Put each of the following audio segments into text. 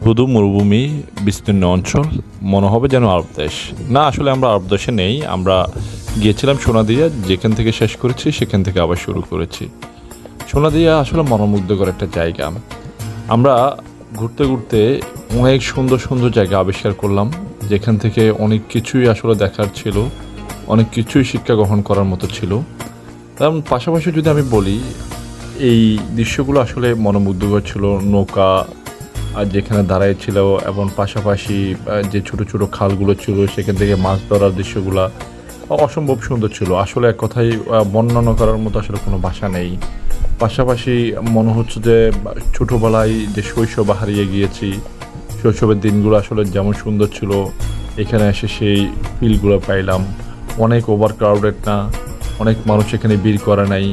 ধুধু মরুভূমি, বিস্তীর্ণ অঞ্চল, মনে হবে যেন আরব দেশ। না, আসলে আমরা আরব দেশে নেই। আমরা গিয়েছিলাম সোনাদিয়া, যেখান থেকে শেষ করেছি সেখান থেকে আবার শুরু করেছি। সোনাদিয়া আসলে মনোমুগ্ধকর একটা জায়গা। আমরা ঘুরতে ঘুরতে অনেক সুন্দর সুন্দর জায়গা আবিষ্কার করলাম, যেখান থেকে অনেক কিছুই আসলে দেখার ছিল, অনেক কিছুই শিক্ষা গ্রহণ করার মতো ছিল। কারণ পাশাপাশি যদি আমি বলি, এই দৃশ্যগুলো আসলে মনোমুগ্ধকর ছিল। নৌকা আর যেখানে দাঁড়াইছিল, এবং পাশাপাশি যে ছোট ছোট খালগুলো ছিল সেখান থেকে মাছ ধরার দৃশ্যগুলো অসম্ভব সুন্দর ছিল। আসলে এক কথায় বর্ণনা করার মতো আসলে কোনো ভাষা নেই। পাশাপাশি মনে হচ্ছে যে ছোটোবেলায় যে শৈশব হারিয়ে গিয়েছি, শৈশবের দিনগুলো আসলে যেমন সুন্দর ছিল, এখানে এসে সেই ফিলগুলো পাইলাম। অনেক ওভার ক্রাউডেড না, অনেক মানুষ এখানে ভিড় করে নাই,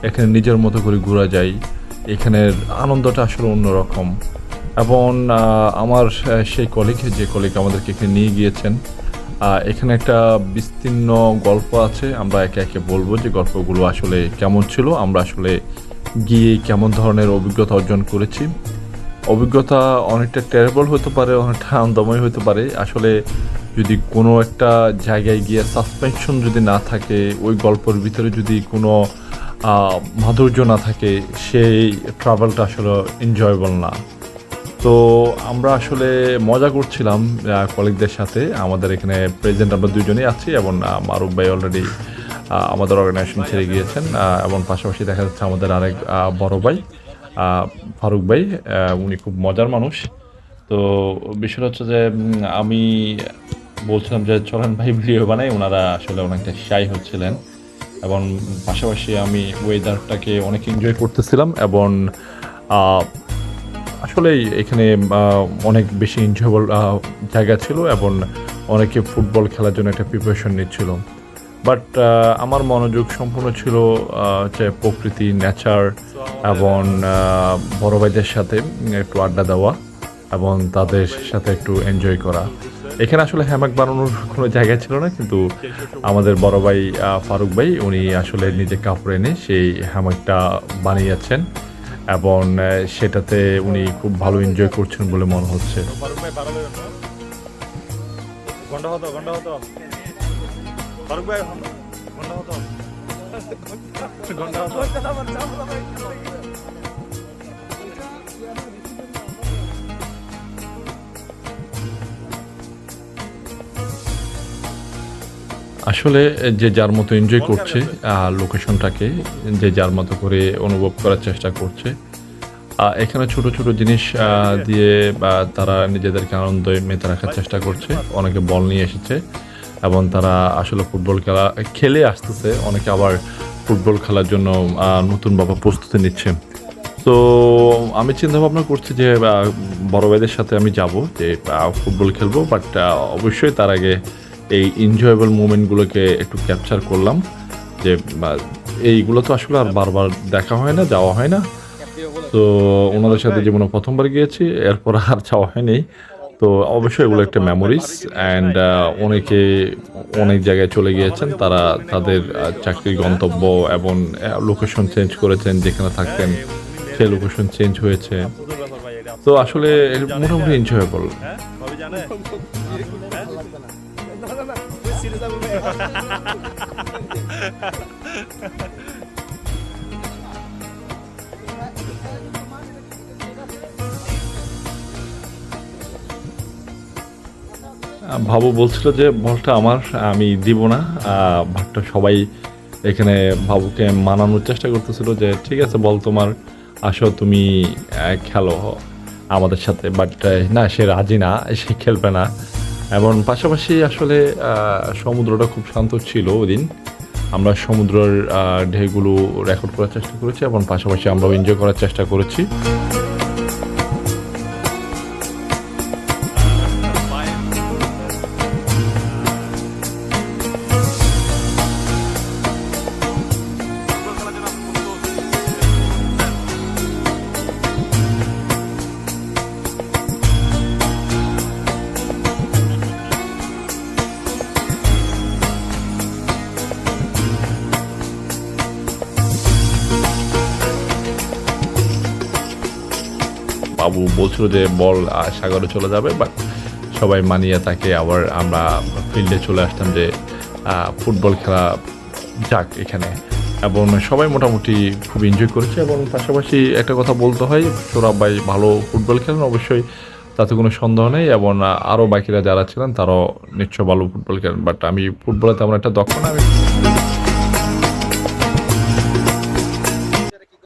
এখানে নিজের মতো করে ঘোরা যায়। এখানের আনন্দটা আসলে অন্যরকম। এবং আমার সেই যে কলিগ আমাদেরকে এখানে নিয়ে গিয়েছেন, এখানে একটা বিস্তীর্ণ গল্প আছে। আমরা একে একে বলবো যে গল্পগুলো আসলে কেমন ছিল, আমরা আসলে গিয়ে কেমন ধরনের অভিজ্ঞতা অর্জন করেছি। অভিজ্ঞতা অনেকটা টেরেবল হতে পারে, অনেকটা আনন্দময় হতে পারে। আসলে যদি কোনো একটা জায়গায় গিয়ে সাসপেনশন যদি না থাকে, ওই গল্পের ভিতরে যদি কোনো মাধুর্য না থাকে, সেই ট্রাভেলটা আসলে এনজয়েবল না। তো আমরা আসলে মজা করছিলাম কলিগদের সাথে। আমাদের এখানে প্রেজেন্ট আমরা দুজনেই আছি, এবং মারুফ ভাই অলরেডি আমাদের অর্গানাইজেশন ছেড়ে গিয়েছেন। এবং পাশাপাশি দেখা যাচ্ছে আমাদের আরেক বড় ভাই ফারুক ভাই, উনি খুব মজার মানুষ। তো বিষয়টা হচ্ছে যে আমি বলছিলাম যে চলেন ভাই ভিডিও বানাই, ওনারা আসলে অনেকটা শাই হচ্ছিলেন। এবং পাশাপাশি আমি ওয়েদারটাকে অনেক এনজয় করতেছিলাম, এবং আসলেই এখানে অনেক বেশি এনজয়েবল জায়গা ছিল, এবং অনেকে ফুটবল খেলার জন্য একটা প্রিপারেশন নিচ্ছিল। বাট আমার মনোযোগ সম্পূর্ণ ছিল যে প্রকৃতি, নেচার, এবং বড় ভাইদের সাথে একটু আড্ডা দেওয়া এবং তাদের সাথে একটু এনজয় করা। এখানে আসলে হ্যামাক বানানোর কোনো জায়গা ছিল না, কিন্তু আমাদের বড় ভাই ফারুক ভাই উনি আসলে নিজে কাপড় এনে সেই হ্যামাকটা বানিয়েছেন, এবং সেটাতে উনি খুব ভালো এনজয় করছেন বলে মনে হচ্ছে। আসলে যে যার মতো এনজয় করছে লোকেশনটাকে, যে যার মতো করে অনুভব করার চেষ্টা করছে। এখানে ছোট ছোট জিনিস দিয়ে তারা নিজেদেরকে আনন্দে মেতে রাখার চেষ্টা করছে। অনেকে বল নিয়ে এসেছে, এবং তারা আসলে ফুটবল খেলে আসতেছে। অনেকে আবার ফুটবল খেলার জন্য নতুনভাবে প্রস্তুতি নিচ্ছে। তো আমি চিন্তা ভাবনা করছি যে বড় ভাইদের সাথে আমি যাব, যে ফুটবল খেলবো। বাট অবশ্যই তার আগে এই এনজয়েবল মুমেন্টগুলোকে একটু ক্যাপচার করলাম, যে এইগুলো তো আসলে আর বারবার দেখা হয় না, যাওয়া হয় না। তো ওনাদের সাথে জীবনে প্রথমবার গিয়েছি, এরপর আর যাওয়া হয়নি। তো অবশ্যই এগুলো একটা মেমোরিজ। অ্যান্ড অনেকে অনেক জায়গায় চলে গিয়েছেন, তারা তাদের চাকরির গন্তব্য এবং লোকেশন চেঞ্জ করেছেন, যেখানে থাকতেন সেই লোকেশন চেঞ্জ হয়েছে। তো আসলে মোটামুটি এনজয়েবল। ভাবু বলছিল যে বলটা আমার, আমি দিব না। বাটটা সবাই এখানে ভাবুকে মানানোর চেষ্টা করতেছিল যে ঠিক আছে বল তোমার, আসো তুমি খেলো আমাদের সাথে। বাট না, সে রাজি না, সে খেলবে না। এবং পাশাপাশি আসলে সমুদ্রটা খুব শান্ত ছিল ওই দিন। আমরা সমুদ্রের ঢেউগুলো রেকর্ড করার চেষ্টা করেছি, এবং পাশাপাশি আমরাও এনজয় করার চেষ্টা করেছি। বাবু বলছিল যে বল সাগরে চলে যাবে, বাট সবাই মানিয়ে তাকে আবার আমরা ফিল্ডে চলে আসতাম যে ফুটবল খেলা যাক এখানে, এবং সবাই মোটামুটি খুব এনজয় করেছে। এবং পাশাপাশি একটা কথা বলতে হয়, সোহরাব ভাই ভালো ফুটবল খেলেন অবশ্যই, তাতে কোনো সন্দেহ নেই, এবং আরও বাকিরা যারা ছিলেন তারাও নিশ্চয় ভালো ফুটবল খেলেন, বাট আমি ফুটবলে তেমন একটা দক্ষ না। আমি